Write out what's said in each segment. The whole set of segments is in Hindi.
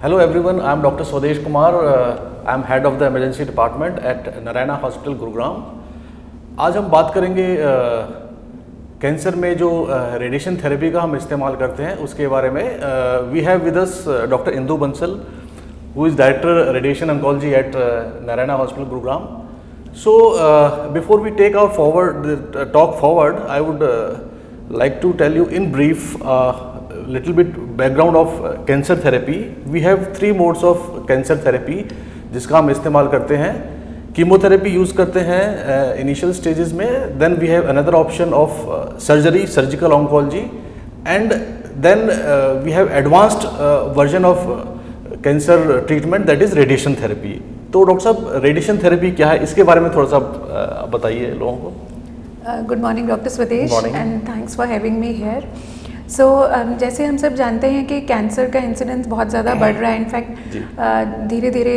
Hello everyone, I am Dr. Swadesh Kumar. I am head of the emergency department at Narayana Hospital, Gurugram. आज हम बात करेंगे कैंसर में जो रेडिएशन थेरेपी का हम इस्तेमाल करते हैं उसके बारे में. We have with us doctor Indu Bansal, who is director radiation oncology at Narayana Hospital, Gurugram. So before we take our talk forward, I would like to tell you in brief little bit background of cancer therapy. We have three modes of cancer therapy जिसका हम इस्तेमाल करते हैं. कीमोथेरेपी यूज़ करते हैं इनिशियल स्टेजेस में, then we have another option of surgery, surgical oncology, and then we have advanced version of cancer treatment that is radiation therapy. तो डॉक्टर साहब, रेडिएशन थेरेपी क्या है, इसके बारे में थोड़ा सा बताइए लोगों को. Good morning doctor Swadesh, and thanks for having me here. So जैसे हम सब जानते हैं कि कैंसर का इंसिडेंस बहुत ज़्यादा बढ़ रहा है. इनफैक्ट धीरे धीरे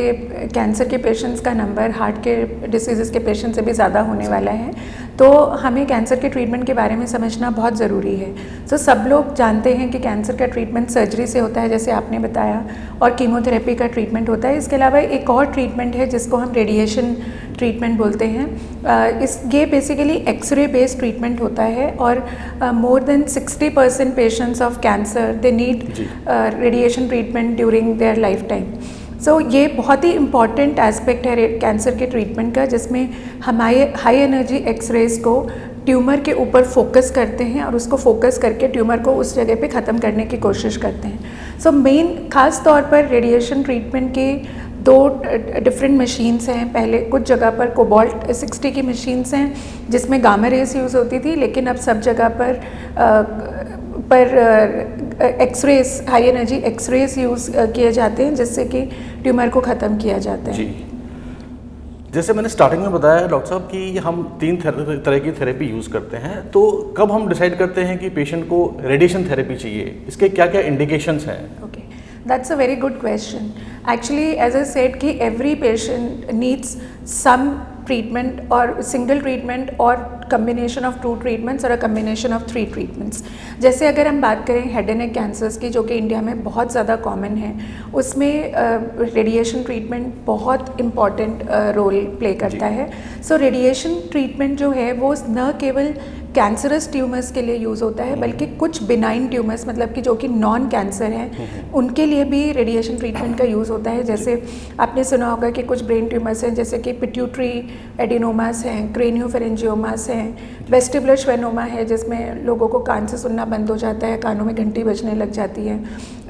कैंसर के पेशेंट्स का नंबर हार्ट के डिसीज़ के पेशेंट से भी ज़्यादा होने वाला है. तो हमें कैंसर के ट्रीटमेंट के बारे में समझना बहुत ज़रूरी है. तो सब लोग जानते हैं कि कैंसर का ट्रीटमेंट सर्जरी से होता है, जैसे आपने बताया, और कीमोथेरेपी का ट्रीटमेंट होता है. इसके अलावा एक और ट्रीटमेंट है जिसको हम रेडिएशन ट्रीटमेंट बोलते हैं. ये बेसिकली एक्सरे बेस्ड ट्रीटमेंट होता है, और more than 60% patients of cancer they need radiation treatment during their life time. So ये बहुत ही इम्पॉर्टेंट एस्पेक्ट है कैंसर के ट्रीटमेंट का, जिसमें हम हाई एनर्जी एक्सरेज को ट्यूमर के ऊपर फोकस करते हैं और उसको फोकस करके ट्यूमर को उस जगह पे ख़त्म करने की कोशिश करते हैं. सो मेन खास तौर पर रेडिएशन ट्रीटमेंट के दो डिफरेंट मशीन्स हैं. पहले कुछ जगह पर कोबाल्ट 60 की मशीन्स हैं जिसमें गामा रेस यूज़ होती थी, लेकिन अब सब जगह पर X-rays, high energy X-rays use किए जाते हैं, जिससे कि ट्यूमर को ख़त्म किया जाता है. जी, जैसे मैंने स्टार्टिंग में बताया डॉक्टर साहब कि हम 3 तरह की थेरेपी यूज़ करते हैं. तो कब हम डिसाइड करते हैं कि पेशेंट को रेडिएशन थेरेपी चाहिए, इसके क्या क्या इंडिकेशंस हैं? Okay, that's a very good question. Actually, as I said, कि every patient needs some treatment or single treatment or combination of 2 treatments or a combination of 3 treatments. जैसे अगर हम बात करें हेड एंड नेक कैंसर्स की, जो कि इंडिया में बहुत ज़्यादा कॉमन है, उसमें रेडिएशन ट्रीटमेंट बहुत इम्पॉर्टेंट रोल प्ले करता है. सो रेडिएशन ट्रीटमेंट जो है वो न केवल कैंसरस ट्यूमर्स के लिए यूज़ होता है, बल्कि कुछ बिनाइन ट्यूमर्स, मतलब कि जो कि नॉन कैंसर हैं, उनके लिए भी रेडिएशन ट्रीटमेंट का यूज़ होता है. जैसे आपने सुना होगा कि कुछ ब्रेन ट्यूमर्स हैं, जैसे कि पिट्यूटरी एडिनोमास हैं, क्रेनियोफेरेंजियोमास हैं, वेस्टिबुलर श्वेनोमा है जिसमें लोगों को कान से सुनना बंद हो जाता है, कानों में घंटी बजने लग जाती है.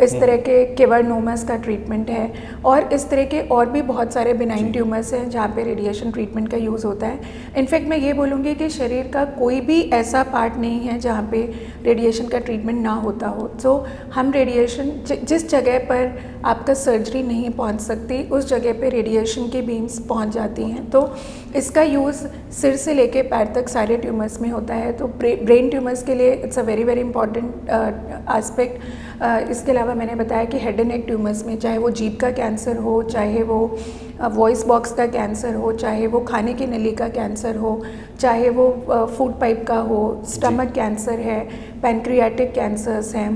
इस तरह के केवर्नोमास का ट्रीटमेंट है, और इस तरह के और भी बहुत सारे बिनाइन ट्यूमर्स हैं जहाँ पे रेडिएशन ट्रीटमेंट का यूज़ होता है. इनफैक्ट मैं ये बोलूँगी कि शरीर का कोई भी ऐसा पार्ट नहीं है जहाँ पे रेडिएशन का ट्रीटमेंट ना होता हो. तो हम रेडिएशन जिस जगह पर आपका सर्जरी नहीं पहुँच सकती, उस जगह पे रेडिएशन की बीम्स पहुँच जाती हैं. तो इसका यूज़ सिर से लेके पैर तक सारे ट्यूमर्स में होता है. तो ब्रेन ट्यूमर्स के लिए it's a very very important aspect. इसके अलावा मैंने बताया कि हेड एंड नेक ट्यूमर्स में, चाहे वो जीभ का कैंसर हो, चाहे वो वॉइस बॉक्स का कैंसर हो, चाहे वो खाने की नली का कैंसर हो, चाहे वो फूड पाइप का हो, स्टमक कैंसर है, पैनक्रियाटिक कैंसर्स हैं,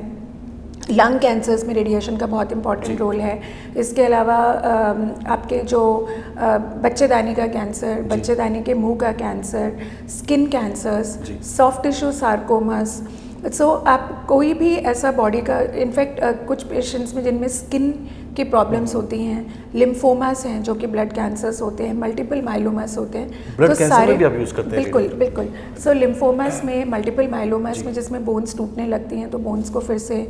लंग कैंसर्स में रेडिएशन का बहुत इंपॉर्टेंट रोल है. इसके अलावा आपके जो बच्चेदानी का कैंसर, बच्चेदानी के मुंह का cancer, skin cancers, soft tissue sarcomas. So आप कोई भी ऐसा बॉडी का, इनफैक्ट कुछ पेशेंट्स में जिनमें स्किन की प्रॉब्लम्स होती हैं, लिम्फोमास हैं जो कि ब्लड कैंसर्स होते हैं, मल्टीपल माइलोमास होते हैं. ब्लड कैंसर में भी आप यूज़ करते हैं? बिल्कुल बिल्कुल. सो लिम्फोमास में, मल्टीपल माइलोमास में, जिसमें बोन्स टूटने लगती हैं, तो बोन्स को फिर से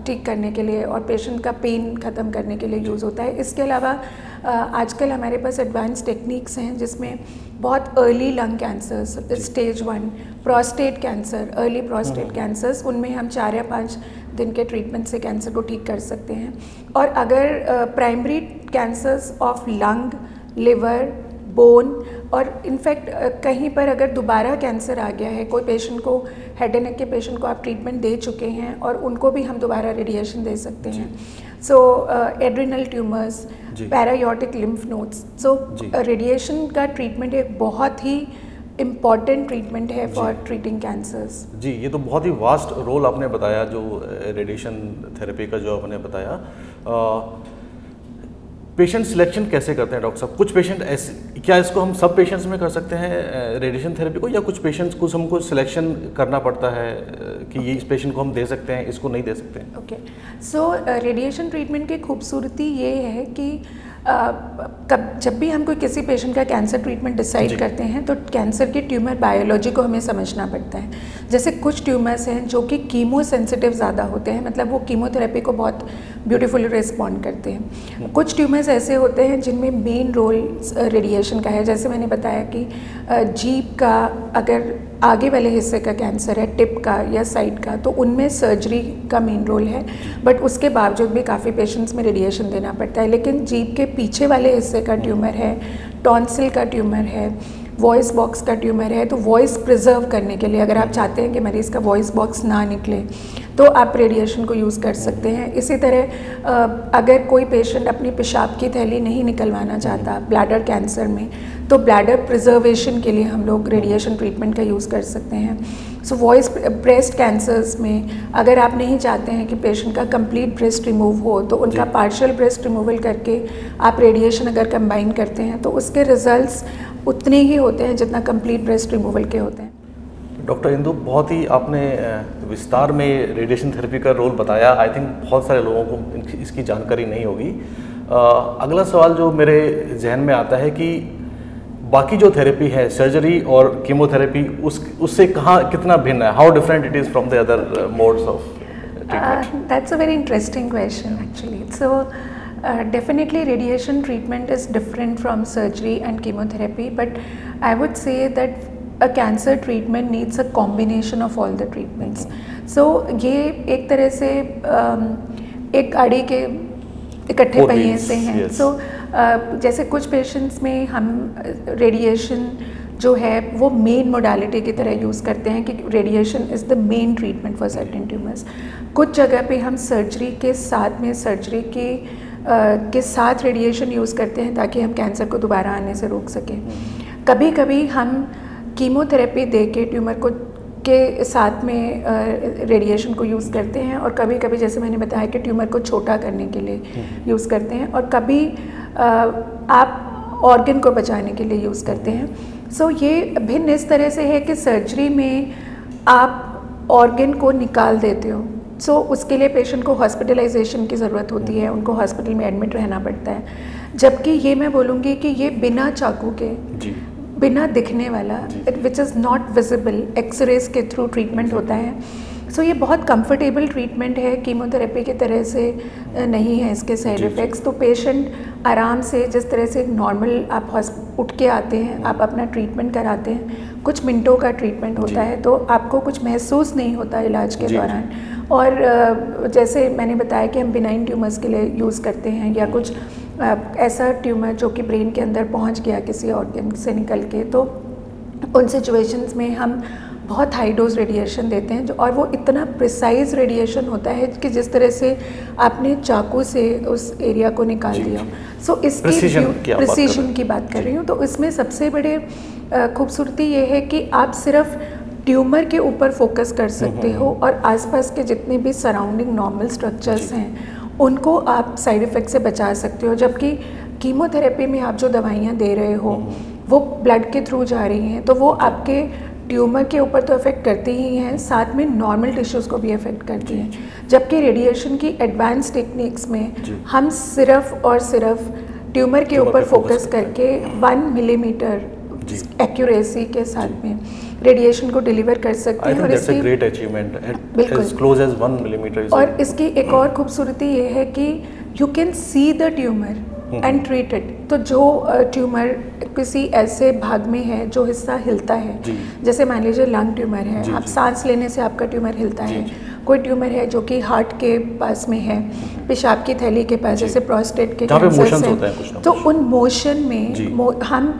ठीक करने के लिए और पेशेंट का पेन ख़त्म करने के लिए यूज़ होता है. इसके अलावा आजकल हमारे पास एडवांस टेक्निक्स हैं जिसमें बहुत early lung cancers, stage 1, prostate cancer, early prostate cancers, उनमें हम 4 या 5 दिन के ट्रीटमेंट से कैंसर को ठीक कर सकते हैं. और अगर primary cancers of lung, liver, bone, और इनफैक्ट कहीं पर अगर दोबारा कैंसर आ गया है, कोई पेशेंट को, हेड एंड नेक के पेशेंट को आप ट्रीटमेंट दे चुके हैं और उनको भी हम दोबारा रेडिएशन दे सकते हैं. सो एड्रिनल ट्यूमर्स, पैरायोटिक लिम्फ नोड्स. सो रेडिएशन का ट्रीटमेंट एक बहुत ही इम्पॉर्टेंट ट्रीटमेंट है फॉर ट्रीटिंग कैंसर्स। जी, ये तो बहुत ही वास्ट रोल आपने बताया, जो रेडिएशन थेरेपी का जो आपने बताया। पेशेंट सिलेक्शन कैसे करते हैं डॉक्टर साहब? कुछ पेशेंट ऐसे, क्या इसको हम सब पेशेंट्स में कर सकते हैं रेडिएशन थेरेपी को, या कुछ पेशेंट्स को हमको सिलेक्शन करना पड़ता है कि ये इस पेशेंट को हम दे सकते हैं, इसको नहीं दे सकते हैं? ओके, सो रेडिएशन ट्रीटमेंट की खूबसूरती ये है कि जब भी हम कोई किसी पेशेंट का कैंसर ट्रीटमेंट डिसाइड करते हैं तो कैंसर की ट्यूमर बायोलॉजी को हमें समझना पड़ता है। जैसे कुछ ट्यूमर्स हैं जो कि कीमो सेंसिटिव ज़्यादा होते हैं, मतलब वो कीमोथेरेपी को बहुत ब्यूटीफुली रिस्पॉन्ड करते हैं। कुछ ट्यूमर्स ऐसे होते हैं जिनमें मेन रोल रेडिएशन का है। जैसे मैंने बताया कि जीभ का अगर आगे वाले हिस्से का कैंसर है, टिप का या साइड का, तो उनमें सर्जरी का मेन रोल है, बट उसके बावजूद भी काफ़ी पेशेंट्स में रेडिएशन देना पड़ता है। लेकिन जीभ के पीछे वाले हिस्से का ट्यूमर है, टॉन्सिल का ट्यूमर है, वॉइस बॉक्स का ट्यूमर है, तो वॉइस प्रिजर्व करने के लिए अगर आप चाहते हैं कि मरीज़ का वॉइस बॉक्स ना निकले तो आप रेडिएशन को यूज़ कर सकते हैं। इसी तरह अगर कोई पेशेंट अपनी पेशाब की थैली नहीं निकलवाना चाहता ब्लैडर कैंसर में, तो ब्लैडर प्रिजर्वेशन के लिए हम लोग रेडिएशन ट्रीटमेंट का यूज़ कर सकते हैं। सो वॉइस ब्रेस्ट कैंसर्स में अगर आप नहीं चाहते हैं कि पेशेंट का कंप्लीट ब्रेस्ट रिमूव हो, तो उनका पार्शियल ब्रेस्ट रिमूवल करके आप रेडिएशन अगर कंबाइन करते हैं तो उसके रिजल्ट्स उतने ही होते हैं जितना कंप्लीट ब्रेस्ट रिमूवल के होते हैं। डॉक्टर इंदु, बहुत ही आपने विस्तार में रेडिएशन थेरेपी का रोल बताया। आई थिंक बहुत सारे लोगों को इसकी जानकारी नहीं होगी। अगला सवाल जो मेरे जहन में आता है कि बाकी जो थेरेपी है, सर्जरी और कीमोथेरेपी, उससे कितना भिन्न है? How different it is from the other modes of treatment? That's a very interesting question actually. So definitely radiation treatment is different from surgery and chemotherapy, but I would say that a cancer treatment needs a combination of all the treatments. So ये एक तरह से एक गाड़ी के इकट्ठे पहिए से हैं। Yes. So जैसे कुछ पेशेंट्स में हम रेडिएशन जो है वो मेन मोडालिटी की तरह यूज़ करते हैं कि radiation is the main treatment for certain tumours. कुछ जगह पे हम सर्जरी के साथ में सर्जरी के साथ रेडिएशन यूज़ करते हैं ताकि हम कैंसर को दोबारा आने से रोक सकें। कभी कभी हम कीमोथेरेपी दे के ट्यूमर को के साथ में रेडिएशन को यूज़ करते हैं, और कभी कभी जैसे मैंने बताया कि ट्यूमर को छोटा करने के लिए यूज़ करते हैं, और कभी आप ऑर्गन को बचाने के लिए यूज़ करते हैं। सो ये भिन्न इस तरह से है कि सर्जरी में आप ऑर्गन को निकाल देते हो, सो उसके लिए पेशेंट को हॉस्पिटलाइजेशन की ज़रूरत होती है, उनको हॉस्पिटल में एडमिट रहना पड़ता है। जबकि ये मैं बोलूँगी कि ये बिना चाकू के, बिना दिखने वाला, which is not visible, X-rays के थ्रू ट्रीटमेंट होता है। सो ये बहुत कंफर्टेबल ट्रीटमेंट है, कीमोथेरेपी की तरह से नहीं है इसके साइड इफ़ेक्ट्स। तो पेशेंट आराम से, जिस तरह से नॉर्मल आप उठ के आते हैं, आप अपना ट्रीटमेंट कराते हैं, कुछ मिनटों का ट्रीटमेंट होता है, तो आपको कुछ महसूस नहीं होता इलाज के दौरान। और जैसे मैंने बताया कि हम बिनाइन ट्यूमर्स के लिए यूज़ करते हैं, या कुछ ऐसा ट्यूमर जो कि ब्रेन के अंदर पहुंच गया किसी ऑर्गन से निकल के, तो उन सिचुएशंस में हम बहुत हाई डोज रेडिएशन देते हैं, और वो इतना प्रिसाइज रेडिएशन होता है कि जिस तरह से आपने चाकू से उस एरिया को निकाल दिया। सो इसकी प्रिसीजन की बात कर रही हूँ। तो इसमें सबसे बड़े खूबसूरती ये है कि आप सिर्फ ट्यूमर के ऊपर फोकस कर सकते हो, और आसपास के जितने भी सराउंडिंग नॉर्मल स्ट्रक्चर्स हैं उनको आप साइड इफ़ेक्ट से बचा सकते हो। जबकि कीमोथेरेपी में आप जो दवाइयाँ दे रहे हो वो ब्लड के थ्रू जा रही हैं, तो वो आपके ट्यूमर के ऊपर तो इफ़ेक्ट करती ही हैं, साथ में नॉर्मल टिश्यूज़ को भी इफ़ेक्ट करती हैं। जबकि रेडिएशन की एडवांस टेक्निक्स में हम सिर्फ और सिर्फ ट्यूमर के ऊपर फोकस करके 1 मिलीमीटर एक्यूरेसी के साथ में रेडिएशन को डिलीवर कर सकते हैं। और इसकी great achievement, as close as 1 millimeter। और इसकी एक और खूबसूरती ये है कि you can see the tumour and treat it. तो जो ट्यूमर किसी ऐसे भाग में है जो हिस्सा हिलता है, जैसे मान लीजिए लंग ट्यूमर है, आप सांस लेने से आपका ट्यूमर हिलता है, कोई ट्यूमर है जो कि हार्ट के पास में है, पेशाब की थैली के पास, जैसे प्रोस्टेट के जहाँ पे कैंसर्स मोशंस हैं, होते हैं कुछ ना तो कुछ। उन मोशन में हम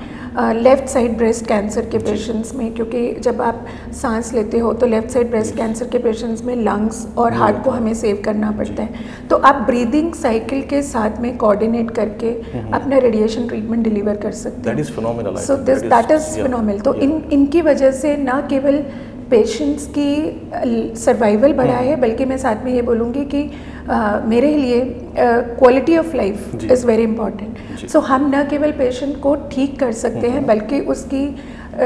लेफ़्ट साइड ब्रेस्ट कैंसर के पेशेंट्स में, क्योंकि जब आप सांस लेते हो तो लेफ़्ट साइड ब्रेस्ट कैंसर के पेशेंट्स में लंग्स और हार्ट को हमें सेव करना पड़ता है, तो आप ब्रीदिंग साइकिल के साथ में कोऑर्डिनेट करके अपना रेडिएशन ट्रीटमेंट डिलीवर कर सकते दैट हैं। Is phenomenal. So that is phenomenal. तो इनकी वजह से ना केवल पेशेंट्स की सर्वाइवल बढ़ा है, बल्कि मैं साथ में ये बोलूँगी कि मेरे लिए quality of life is very important. So हम न केवल पेशेंट को ठीक कर सकते हैं, बल्कि उसकी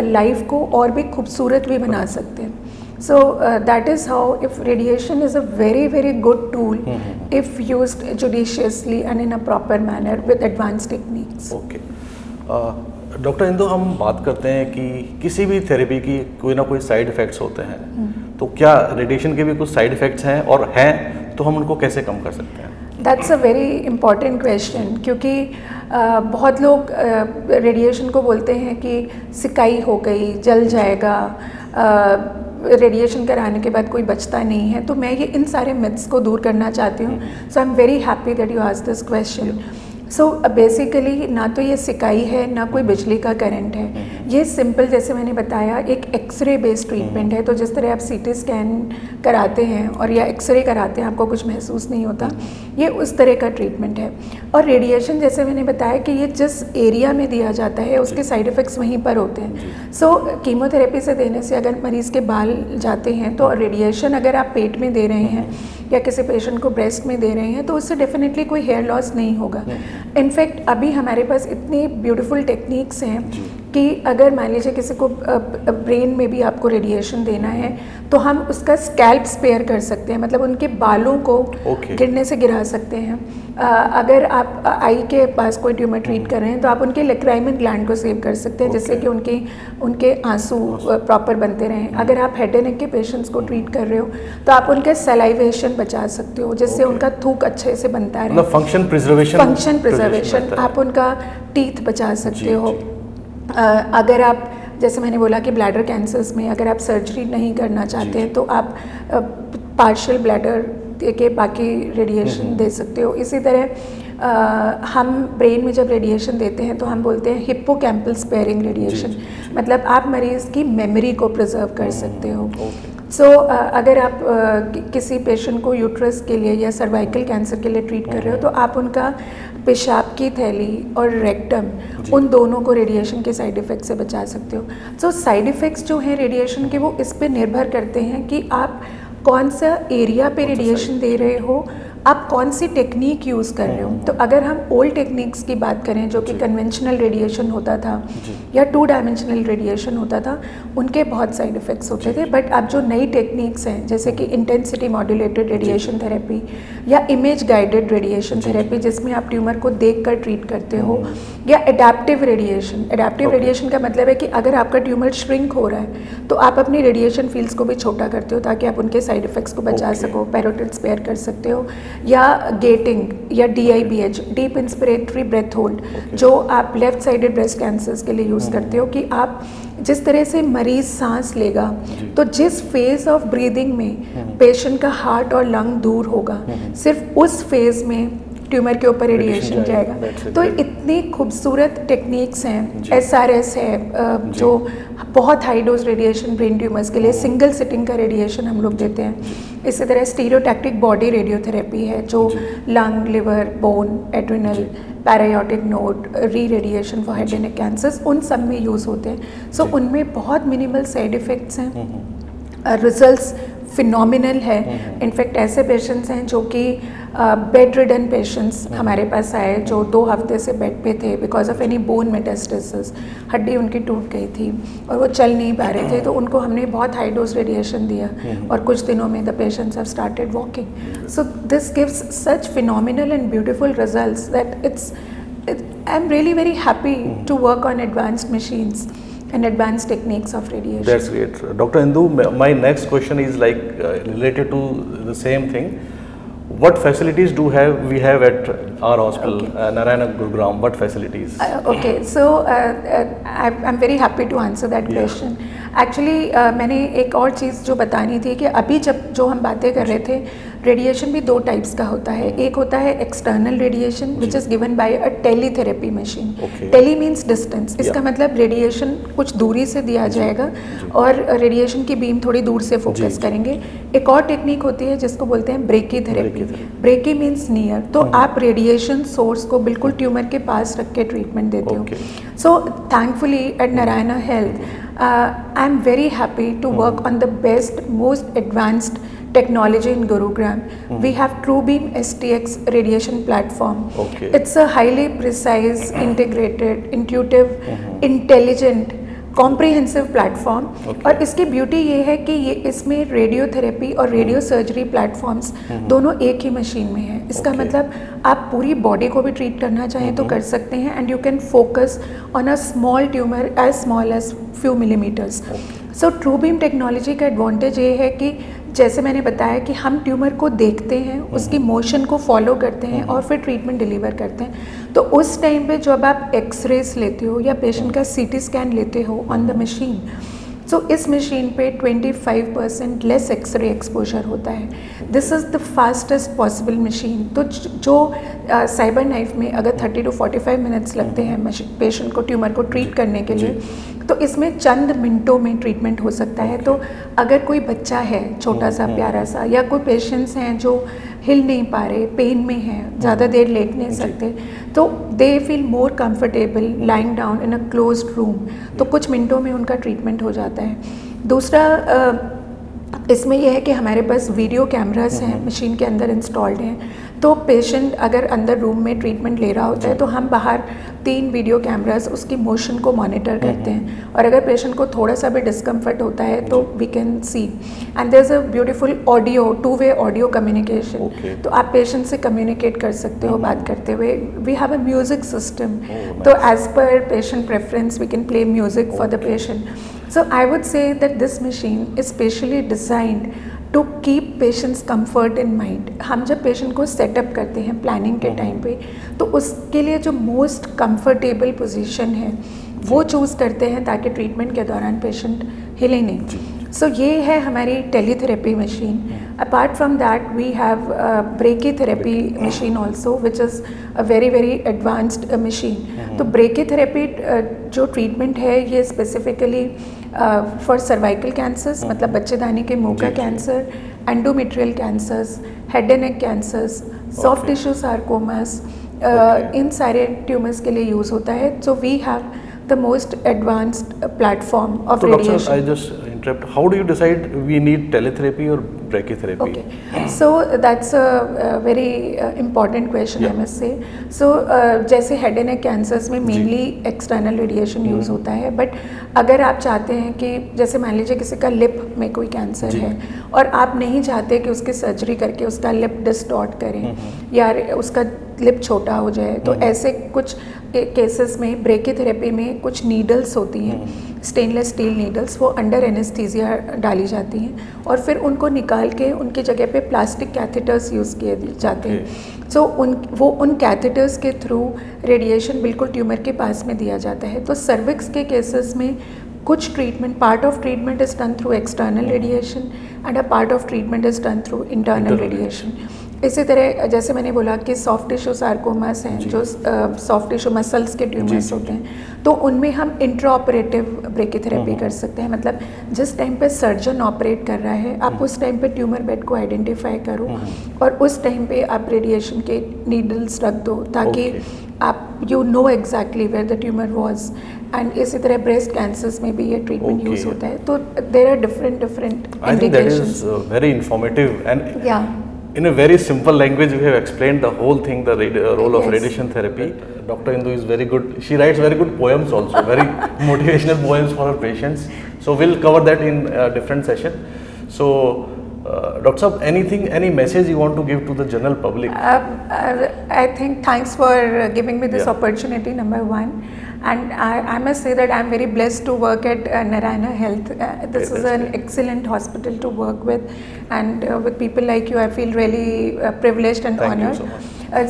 लाइफ को और भी खूबसूरत भी बना सकते हैं। So that is how, if radiation is a very good tool if used judiciously and in a proper manner with advanced techniques. Okay doctor Indu, हम बात करते हैं कि किसी भी थेरेपी की कोई ना कोई साइड इफ़ेक्ट्स होते हैं, तो क्या रेडिएशन के भी कुछ साइड इफ़ेक्ट्स हैं, और हैं तो हम उनको कैसे कम कर सकते हैं? That's a very important question, क्योंकि बहुत लोग रेडिएशन को बोलते हैं कि सिकाई हो गई, जल जाएगा, रेडिएशन कराने के बाद कोई बचता नहीं है। तो मैं ये इन सारे मिथ्स को दूर करना चाहती हूँ। So I am very happy that you asked this question. So basically ना तो ये सिकाई है, ना कोई बिजली का करंट है, ये सिंपल, जैसे मैंने बताया, एक एक्सरे बेस्ड ट्रीटमेंट है। तो जिस तरह आप सीटी स्कैन कराते हैं और या एक्सरे कराते हैं, आपको कुछ महसूस नहीं होता, ये उस तरह का ट्रीटमेंट है। और रेडिएशन, जैसे मैंने बताया कि ये जिस एरिया में दिया जाता है उसके साइड इफ़ेक्ट्स वहीं पर होते हैं। सो कीमोथेरेपी से देने से अगर मरीज़ के बाल जाते हैं, तो रेडिएशन अगर आप पेट में दे रहे हैं या किसी पेशेंट को ब्रेस्ट में दे रहे हैं, तो उससे डेफिनेटली कोई हेयर लॉस नहीं होगा। इनफैक्ट अभी हमारे पास इतनी ब्यूटीफुल टेक्निक्स हैं कि अगर मान लीजिए किसी को ब्रेन में भी आपको रेडिएशन देना है, तो हम उसका स्कैल्प स्पेयर कर सकते हैं, मतलब उनके बालों को गिरने से गिरा सकते हैं। अगर आप आई के पास कोई ट्यूमर ट्रीट कर रहे हैं, तो आप उनके लेक्राइमन ग्लैंड को सेव कर सकते हैं, जिससे कि उनके आंसू प्रॉपर बनते रहें। अगर आप हेड एंड नेक के पेशेंट्स को ट्रीट कर रहे हो, तो आप उनके सलाइवेशन बचा सकते हो, जिससे उनका थूक अच्छे से बनता रहे। मतलब फंक्शन प्रिजर्वेशन आप उनका टीथ बचा सकते हो। अगर आप, जैसे मैंने बोला कि ब्लैडर कैंसर्स में अगर आप सर्जरी नहीं करना चाहते हैं, तो आप पार्शियल ब्लैडर के बाकी रेडिएशन दे सकते हो। इसी तरह हम ब्रेन में जब रेडिएशन देते हैं, तो हम बोलते हैं हिप्पोकैम्पल स्पेयरिंग रेडिएशन, मतलब आप मरीज़ की मेमोरी को प्रिजर्व कर सकते हो। सो अगर आप किसी पेशेंट को यूट्रस के लिए या सर्वाइकल कैंसर के लिए ट्रीट कर रहे हो, तो आप उनका पेशाब की थैली और रेक्टम, उन दोनों को रेडिएशन के साइड इफ़ेक्ट से बचा सकते हो। सो साइड इफ़ेक्ट्स जो हैं रेडिएशन के, वो इस पे निर्भर करते हैं कि आप कौन सा एरिया पे रेडिएशन दे रहे हो, आप कौन सी टेक्निक यूज़ कर रहे हो। तो अगर हम ओल्ड टेक्निक्स की बात करें, जो कि कन्वेंशनल रेडिएशन होता था या 2 डायमेंशनल रेडिएशन होता था, उनके बहुत साइड इफ़ेक्ट्स होते थे। बट अब जो नई टेक्निक्स हैं, जैसे कि इंटेंसिटी मॉड्यूलेटेड रेडिएशन थेरेपी या इमेज गाइडेड रेडिएशन थेरेपी, जिसमें आप ट्यूमर को देख कर ट्रीट करते हो, या एडेप्टिव रेडिएशन। एडेप्टिव रेडिएशन का मतलब है कि अगर आपका ट्यूमर श्रिंक हो रहा है, तो आप अपनी रेडिएशन फील्ड्स को भी छोटा करते हो, ताकि आप उनके साइड इफ़ेक्ट्स को बचा सको, पैरोटिड स्पेयर कर सकते हो। या गेटिंग या DIBH, deep inspiratory breath hold, जो आप लेफ्ट साइडेड ब्रेस्ट कैंसर्स के लिए यूज़ करते हो, कि आप जिस तरह से मरीज़ सांस लेगा, तो जिस फेज़ ऑफ ब्रीदिंग में पेशेंट का हार्ट और लंग दूर होगा, सिर्फ उस फेज़ में ट्यूमर के ऊपर रेडिएशन जाएगा। तो इतनी खूबसूरत टेक्निक्स हैं। SRS है, जो बहुत high dose radiation brain tumours के लिए सिंगल सिटिंग का रेडिएशन हम लोग देते हैं। इसी तरह स्टीरियोटैक्टिक बॉडी रेडियोथेरेपी है, जो lung, liver, bone, adrenal, paraaortic node, reradiation for head and neck cancers, उन सब में यूज़ होते हैं। सो उनमें बहुत मिनिमल साइड इफ़ेक्ट्स हैं, रिजल्ट्स फिनोमिनल है। इनफैक्ट ऐसे पेशेंट्स हैं जो कि बेड रिडन पेशेंट्स हमारे पास आए, जो 2 हफ्ते से बेड पे थे because of any bone metastasis, हड्डी उनकी टूट गई थी और वो चल नहीं पा रहे थे, तो उनको हमने बहुत हाई डोज रेडिएशन दिया और कुछ दिनों में the patients have started walking. So this gives such phenomenal and beautiful results that I am really very happy to work on advanced machines and advanced techniques of radiation. That's great. Dr. Indu, my next question is related to the same thing. What facilities we have at our hospital, Narayana Gurugram? What facilities? Okay, so I'm very happy to answer that question. Actually मैंने एक और चीज़ जो बतानी थी कि अभी जब जो हम बातें कर रहे थे, रेडिएशन भी 2 टाइप्स का होता है। एक होता है external radiation which is given by a teletherapy machine. Tele means distance, इसका मतलब रेडिएशन कुछ दूरी से दिया जाएगा और रेडिएशन की बीम थोड़ी दूर से फोकस करेंगे। एक और टेक्निक होती है जिसको बोलते हैं ब्रेकीथेरेपी। ब्रेकी मीन्स नियर, तो आप रेडिएशन सोर्स को बिल्कुल ट्यूमर के पास रख के ट्रीटमेंट देते हो। So thankfully at Narayana Health I am very happy to work on the best, most advanced technology in Gurugram. We have TrueBeam STX radiation platform. It's a highly precise, integrated, intuitive, intelligent, comprehensive platform. और इसकी ब्यूटी ये है कि ये इसमें रेडियोथेरेपी और रेडियो सर्जरी प्लेटफॉर्म्स दोनों एक ही मशीन में है। इसका मतलब आप पूरी बॉडी को भी ट्रीट करना चाहें तो कर सकते हैं, and you can focus on a small tumour as small as few millimetres. So TrueBeam technology का एडवांटेज ये है कि जैसे मैंने बताया कि हम ट्यूमर को देखते हैं, उसकी मोशन को फॉलो करते हैं और फिर ट्रीटमेंट डिलीवर करते हैं। तो उस टाइम पे जब आप एक्सरेज लेते हो या पेशेंट का सीटी स्कैन लेते हो ऑन द मशीन, सो इस मशीन पे 25% लेस एक्सरे एक्सपोजर होता है। This is the fastest possible machine. तो जो साइबर नाइफ में अगर 30 to 45 मिनट्स लगते हैं पेशेंट को ट्यूमर को ट्रीट करने के लिए, तो इसमें चंद मिनटों में ट्रीटमेंट हो सकता है। तो अगर कोई बच्चा है छोटा सा प्यारा सा, या कोई पेशेंट्स हैं जो हिल नहीं पा रहे, पेन में हैं, ज़्यादा देर लेट नहीं सकते, तो they feel more comfortable lying down in a closed room, तो कुछ मिनटों में उनका ट्रीटमेंट हो जाता है। दूसरा इसमें यह है कि हमारे पास वीडियो कैमरास हैं मशीन के अंदर इंस्टॉल्ड हैं, तो पेशेंट अगर अंदर रूम में ट्रीटमेंट ले रहा होता है तो हम बाहर 3 वीडियो कैमरास उसकी मोशन को मॉनिटर करते हैं, और अगर पेशेंट को थोड़ा सा भी डिस्कम्फर्ट होता है तो we can see, and there is a beautiful audio, 2-way audio communication. तो आप पेशेंट से कम्युनिकेट कर सकते हो बात करते हुए। We have a music system, तो as per patient preference we can play music for the patient. So I would say that this machine is specially designed to keep patients comfort in mind. हम जब पेशेंट को सेटअप करते हैं प्लानिंग के टाइम पे, तो उसके लिए जो मोस्ट कंफर्टेबल पोजीशन है वो चूज़ करते हैं ताकि ट्रीटमेंट के दौरान पेशेंट हिले नहीं। सो ये है हमारी teletherapy machine. Apart from that we have brachytherapy machine also which is a very advanced machine. तो ब्रेकीथेरेपी जो ट्रीटमेंट है ये स्पेसिफिकली फॉर सर्वाइकल कैंसर्स, मतलब बच्चेदानी के मुंह का cancer, endometrial cancers, head and neck cancers, soft tissue sarcomas, इन सारे ट्यूमर्स के लिए यूज़ होता है। So we have the most advanced platform of radiation. Doctor, I just interrupt. How do you decide we need teletherapy or brachytherapy? Okay, so that's a very important question, I must say. So जैसे head and neck cancers में mainly external radiation use होता है, but अगर आप चाहते हैं कि जैसे मान लीजिए किसी का लिप में कोई कैंसर है और आप नहीं चाहते कि उसकी सर्जरी करके उसका लिप डिस्टॉर्ट करें या उसका लिप छोटा हो जाए, तो ऐसे कुछ केसेस में ब्रेकीथेरेपी में कुछ नीडल्स होती हैं, स्टेनलेस स्टील नीडल्स, वो अंडर एनेस्थीसिया डाली जाती हैं और फिर उनको निकाल के उनकी जगह पे प्लास्टिक कैथेटर्स यूज़ किए जाते हैं। सो उन कैथेटर्स के थ्रू रेडिएशन बिल्कुल ट्यूमर के पास में दिया जाता है। तो सर्विक्स के केसेस में कुछ treatment, part of treatment is done through external radiation and a part of treatment is done through internal radiation. इसी तरह जैसे मैंने बोला कि सॉफ्ट टिश्यू सार्कोमास हैं, जो सॉफ्ट टिश्यू मसल्स के ट्यूमर्स होते हैं, तो उनमें हम इंट्राऑपरेटिव ब्रेकीथेरेपी कर सकते हैं। मतलब जिस टाइम पे सर्जन ऑपरेट कर रहा है, आप उस टाइम पे ट्यूमर बेड को आइडेंटिफाई करो और उस टाइम पे आप रेडिएशन के नीडल्स रख दो ताकि आप you know exactly where the tumour was. And इसी तरह ब्रेस्ट कैंसर्स में भी ये ट्रीटमेंट यूज होता है। तो there are different indications. Very informative and in a very simple language we have explained the whole thing, the role of radiation therapy. Dr. Indu is very good. She writes very good poems also, very motivational poems for her patients. So we'll cover that in a different session. So Dr. Saab, any message you want to give to the general public? I think thanks for giving me this opportunity, number one. And I must say that I'm very blessed to work at Narayana Health. This is an excellent hospital to work with, and with people like you, I feel really privileged and honored.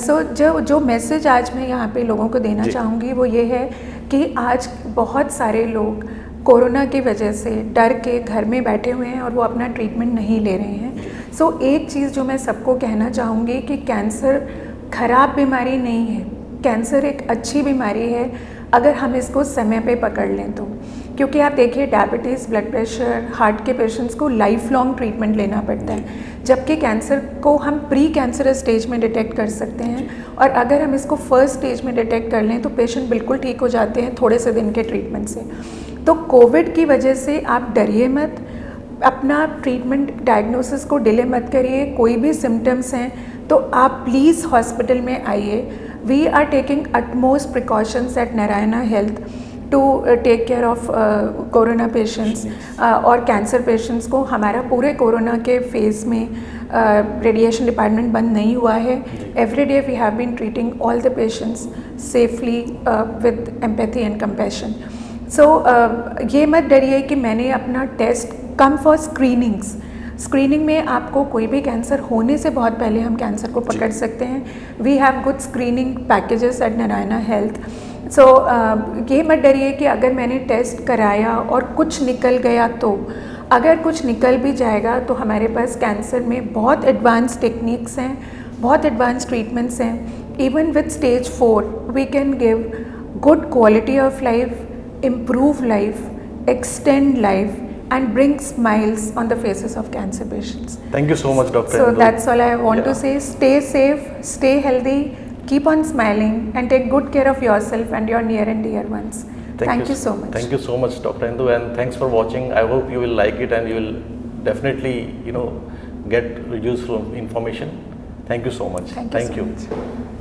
So जो मैसेज आज मैं यहाँ पे लोगों को देना चाहूँगी वो ये है कि आज बहुत सारे लोग कोरोना की वजह से डर के घर में बैठे हुए हैं और वो अपना ट्रीटमेंट नहीं ले रहे हैं। सो एक चीज़ जो मैं सबको कहना चाहूँगी कि कैंसर खराब बीमारी नहीं है, कैंसर एक अच्छी बीमारी है अगर हम इसको समय पे पकड़ लें तो। क्योंकि आप देखिए डायबिटीज़, ब्लड प्रेशर, हार्ट के पेशेंट्स को लाइफ लॉन्ग ट्रीटमेंट लेना पड़ता है, जबकि कैंसर को हम प्री कैंसरस स्टेज में डिटेक्ट कर सकते हैं, और अगर हम इसको फर्स्ट स्टेज में डिटेक्ट कर लें तो पेशेंट बिल्कुल ठीक हो जाते हैं थोड़े से दिन के ट्रीटमेंट से। तो कोविड की वजह से आप डरिए मत, अपना ट्रीटमेंट डायग्नोसिस को डिले मत करिए। कोई भी सिम्टम्स हैं तो आप प्लीज़ हॉस्पिटल में आइए। We are taking utmost precautions at Narayana Health to take care of corona patients और कैंसर पेशेंट्स को। हमारा पूरे कोरोना के फेज़ में रेडिएशन डिपार्टमेंट बंद नहीं हुआ है। Every day we have been treating all the patients safely with empathy and compassion. So ये मत डरिए कि मैंने अपना टेस्ट कम फॉर स्क्रीनिंग में आपको कोई भी कैंसर होने से बहुत पहले हम कैंसर को पकड़ सकते हैं। We have good screening packages at Narayana health. So ये मत डरिए कि अगर मैंने टेस्ट कराया और कुछ निकल गया तो, अगर कुछ निकल भी जाएगा तो हमारे पास कैंसर में बहुत एडवांस टेक्निक्स हैं, बहुत एडवांस ट्रीटमेंट्स हैं। Even with stage 4 we can give good quality of life, improve life, extend life and bring smiles on the faces of cancer patients. Thank you so much, Dr. So Indu. that's all I want to say. Stay safe, stay healthy, keep on smiling and take good care of yourself and your near and dear ones. Thank you so much. Thank you so much, Dr. Indu, and thanks for watching. I hope you will like it and you will definitely, get useful information. Thank you so much. Thank you so much.